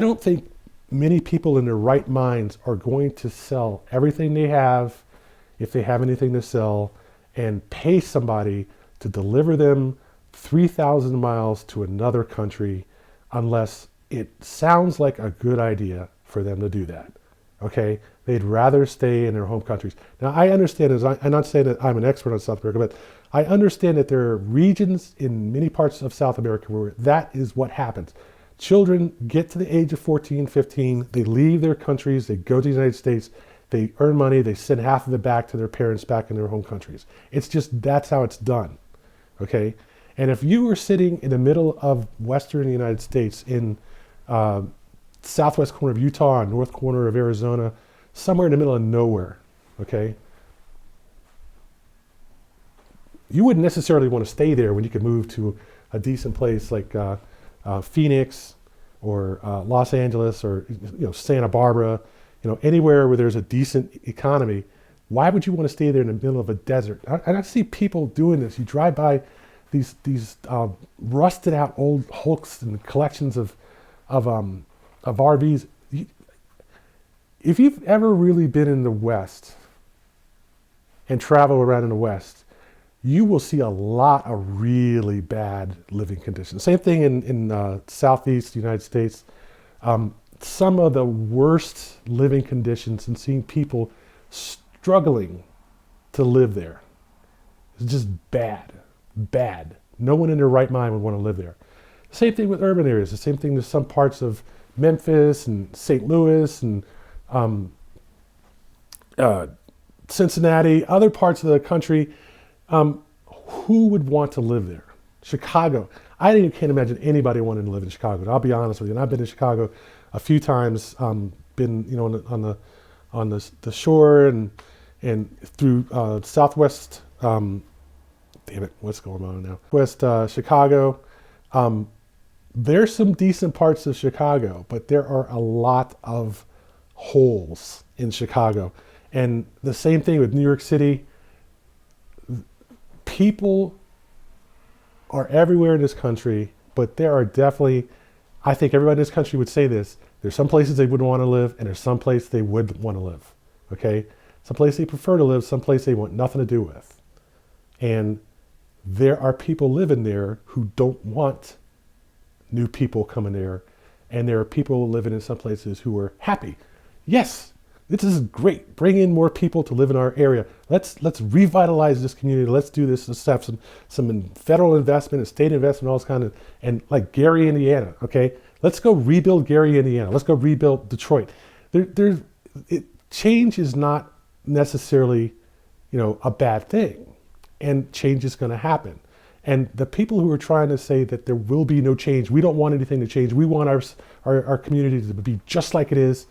don't think many people in their right minds are going to sell everything they have, if they have anything to sell, and pay somebody to deliver them 3,000 miles to another country unless it sounds like a good idea for them to do that. Okay? They'd rather stay in their home countries. Now, I understand, I'm not saying that I'm an expert on South America, but I understand that there are regions in many parts of South America where that is what happens. Children get to the age of 14, 15, they leave their countries, they go to the United States, they earn money, they send half of it back to their parents back in their home countries. It's just, that's how it's done. Okay? And if you were sitting in the middle of Western United States in southwest corner of Utah, north corner of Arizona, somewhere in the middle of nowhere, okay? You wouldn't necessarily want to stay there when you could move to a decent place like Phoenix or Los Angeles or Santa Barbara, anywhere where there's a decent economy. Why would you want to stay there in the middle of a desert? And I see people doing this. You drive by these rusted out old hulks and collections of RVs. If you've ever really been in the West and travel around in the West, you will see a lot of really bad living conditions. Same thing in Southeast United States. Some of the worst living conditions, and seeing people struggling to live there. It's just bad, bad. No one in their right mind would want to live there. Same thing with urban areas. The same thing with some parts of Memphis and St. Louis and Cincinnati, other parts of the country. Who would want to live there? Chicago. I can't imagine anybody wanting to live in Chicago. And I'll be honest with you. And I've been to Chicago a few times. Been on the shore and through Southwest. Damn it, what's going on now? West Chicago. There's some decent parts of Chicago, but there are a lot of holes in Chicago. And the same thing with New York City. People are everywhere in this country, but there are definitely, I think everybody in this country would say this, there's some places they wouldn't want to live, and there's some places they would want to live, okay? Some place they prefer to live, some place they want nothing to do with. And there are people living there who don't want new people coming there, and there are people living in some places who are happy. Yes, this is great. Bring in more people to live in our area. Let's revitalize this community. Let's do this. Let's have some federal investment and state investment, all this kind of, and like Gary, Indiana. Okay, let's go rebuild Gary, Indiana. Let's go rebuild Detroit. Change is not necessarily, a bad thing, and change is going to happen. And the people who are trying to say that there will be no change, we don't want anything to change. We want our community to be just like it is.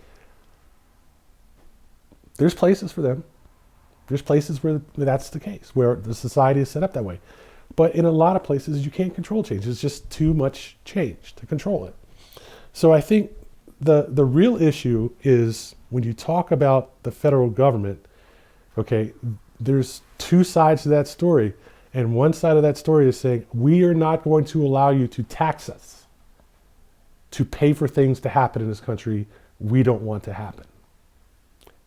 There's places for them. There's places where that's the case, where the society is set up that way. But in a lot of places, you can't control change. It's just too much change to control it. So I think the real issue is when you talk about the federal government, okay, there's two sides to that story. And one side of that story is saying, we are not going to allow you to tax us to pay for things to happen in this country we don't want to happen.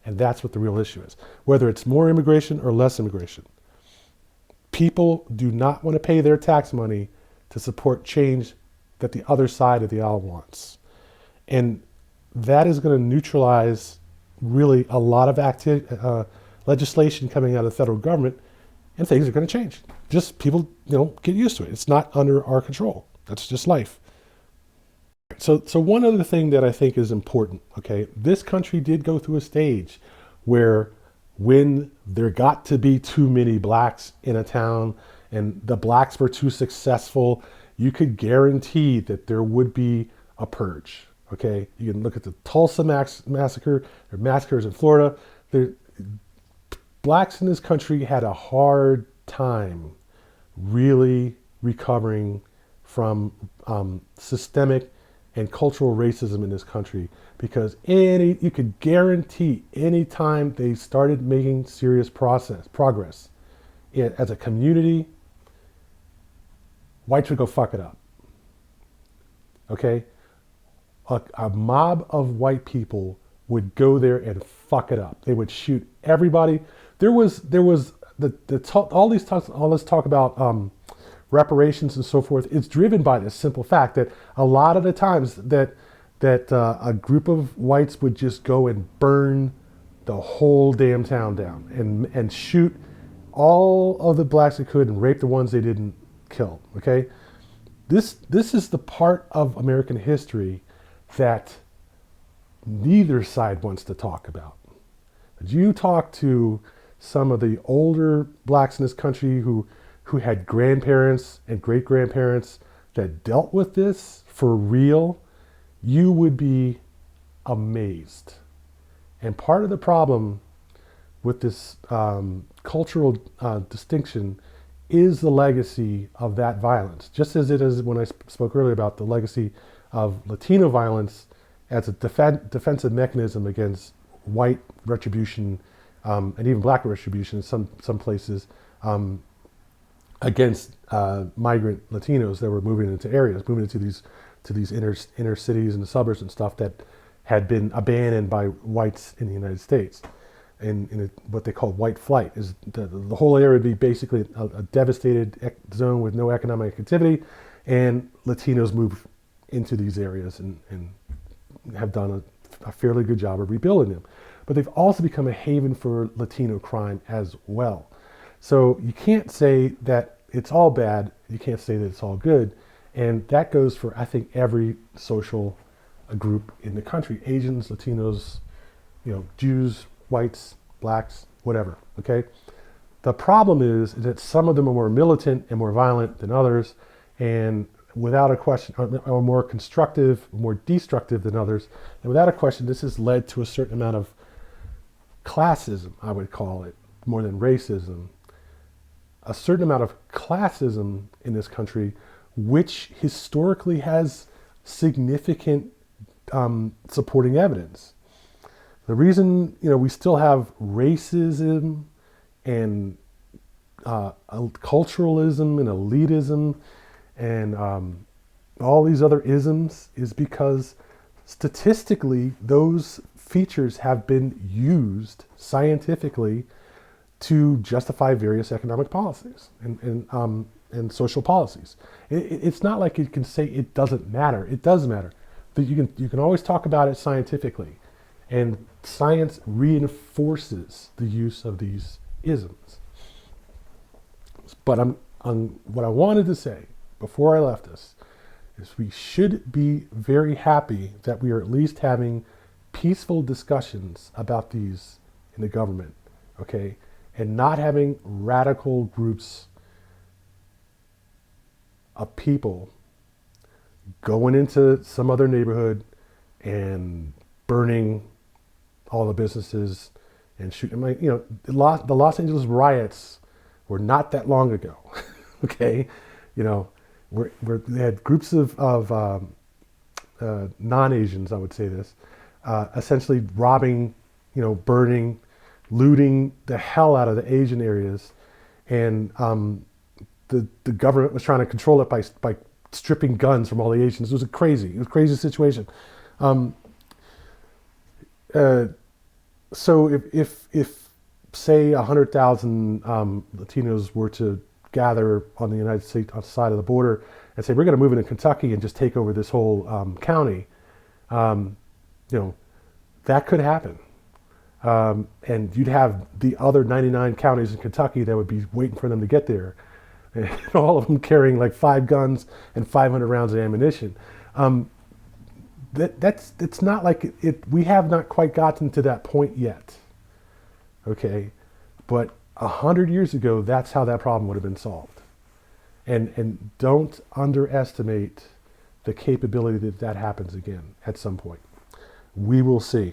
And that's what the real issue is. Whether it's more immigration or less immigration. People do not want to pay their tax money to support change that the other side of the aisle wants. And that is going to neutralize really a lot of legislation coming out of the federal government, and things are going to change. Just people, get used to it. It's not under our control. That's just life. So one other thing that I think is important, okay, this country did go through a stage where when there got to be too many blacks in a town and the blacks were too successful, you could guarantee that there would be a purge, okay? You can look at the Tulsa massacre, or massacres in Florida. Blacks in this country had a hard time really recovering from systemic and cultural racism in this country, because you could guarantee any time they started making serious progress as a community, whites would go fuck it up. Okay? A mob of white people would go there and fuck it up. They would shoot everybody. There was all this talk about reparations and so forth. It's driven by this simple fact that a lot of the times that a group of whites would just go and burn the whole damn town down and shoot all of the blacks they could and rape the ones they didn't kill. Okay, this is the part of American history that neither side wants to talk about. You talk to some of the older blacks in this country who had grandparents and great-grandparents that dealt with this for real, you would be amazed. And part of the problem with this cultural distinction is the legacy of that violence, just as it is when I spoke earlier about the legacy of Latino violence as a defensive mechanism against white retribution and even black retribution in some places, against migrant Latinos that were moving into areas, moving into these inner cities and the suburbs and stuff that had been abandoned by whites in the United States. And in what they call white flight, is the whole area would be basically a devastated zone with no economic activity, and Latinos move into these areas and have done a fairly good job of rebuilding them. But they've also become a haven for Latino crime as well. So you can't say that it's all bad, you can't say that it's all good, and that goes for, I think, every social group in the country: Asians, Latinos, Jews, whites, blacks, whatever, okay? The problem is that some of them are more militant and more violent than others, and without a question, are more constructive, more destructive than others, and without a question, this has led to a certain amount of classism, I would call it, more than racism, a certain amount of classism in this country, which historically has significant supporting evidence. The reason we still have racism and culturalism and elitism and all these other isms is because statistically those features have been used scientifically to justify various economic policies and social policies. It's not like you can say it doesn't matter. It does matter. But you can always talk about it scientifically, and science reinforces the use of these isms. But what I wanted to say before I left this is we should be very happy that we are at least having peaceful discussions about these in the government, okay? And not having radical groups of people going into some other neighborhood and burning all the businesses and shooting. The Los Angeles riots were not that long ago, okay? Where they had groups of non-Asians, I would say this, essentially robbing, burning, looting the hell out of the Asian areas, and the government was trying to control it by stripping guns from all the Asians. It was a crazy situation. So if say 100,000 Latinos were to gather on the United States side of the border and say we're going to move into Kentucky and just take over this whole county, that could happen. And you'd have the other 99 counties in Kentucky that would be waiting for them to get there. And all of them carrying like 5 guns and 500 rounds of ammunition. It's not like it. We have not quite gotten to that point yet. Okay, but 100 years ago, that's how that problem would have been solved. And don't underestimate the capability that happens again at some point. We will see.